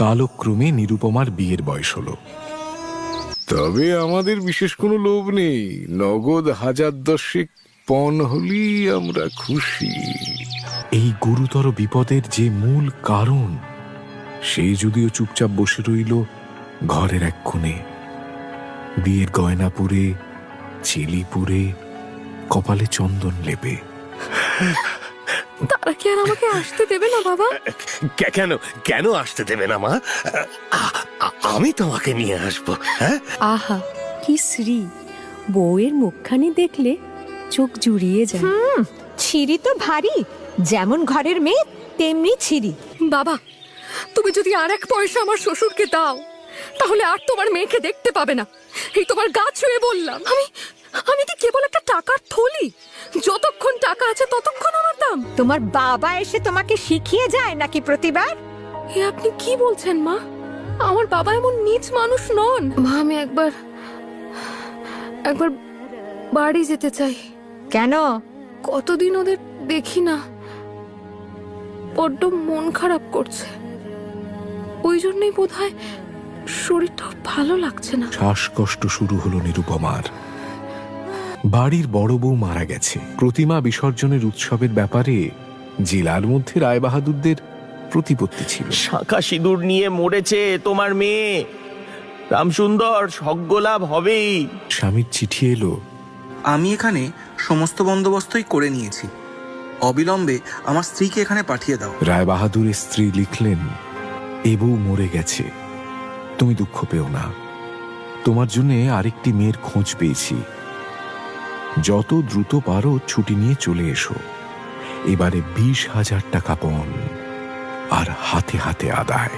কালক্রমে নিরুপমার বিয়ের বয়স হলো। তবে আমাদের বিশেষ কোনো লোভ নেই, নগদ 1010 পণ হলেই আমরা খুশি। এই গুরুতর বিপদের যে মূল কারণ, সে যদিও চুপচাপ বসে রইল ঘরের এক কোণে, বিয়ের গয়না পরে, চিলি পরে, কপালে চন্দন লেপে। তারা কি আর আমাকে আসতে দেবে না বাবা? কেন কেন আসতে দেবে না মা? আমি তোমাকে নিয়ে আসবো। হ্যাঁ, আহা কি শ্রী! বউয়ের মুখখানি দেখলে চোখ জুড়িয়ে যায়। ছিরি তো ভারী, যেমন ঘরের মেয়ে তেমনি ছিরি। বাবা, তুমি যদি আর এক পয়সা আমার শ্বশুরকে দাও, তাহলে আর তোমার মেয়েকে দেখতে পাবে না। এই তোমার গা ছুঁয়ে বললাম। আমি কি কেবল একটা টাকার থলি? যতক্ষণ টাকা আছে ততক্ষণ আমার দাম। তোমার বাবা এসে তোমাকে শিখিয়ে যায় নাকি প্রতিবার? এ আপনি কি বলছেন মা? আমার বাবা এমন নীচ মানুষ নন। মা, আমি একবার বাড়ি যেতে চাই। কেন? কতদিন ওদের দেখি না, বড্ড মন খারাপ করছে। ওই জন্যই বোধহয় শরীরটা ভালো লাগছে না। শ্বাসকষ্ট শুরু হলো নিরুপমার। বাড়ির বড় বউ মারা গেছে। প্রতিমা বিসর্জনের উৎসবের ব্যাপারে জেলার মধ্যে রায়বাহাদুরদের প্রতিপত্তি ছিল। শাঁখা সিঁদুর নিয়ে মরেছে তোমার মেয়ে। রামসুন্দর, সজ্ঞলাভ হবেই। স্বামীর চিঠি এলো। আমি এখানে সমস্ত বন্দোবস্তই করে নিয়েছি, অবিলম্বে আমার স্ত্রীকে এখানে পাঠিয়ে দাও। রায়বাহাদুরের স্ত্রী লিখলেন, এ বউ মরে গেছে, তুমি দুঃখ পেও না। তোমার জন্য আরেকটি মেয়ের খোঁজ পেয়েছি। যত দ্রুত পারো ছুটি নিয়ে চলে এসো। এবারে 20,000 টাকা পণ, আর হাতে হাতে আদায়।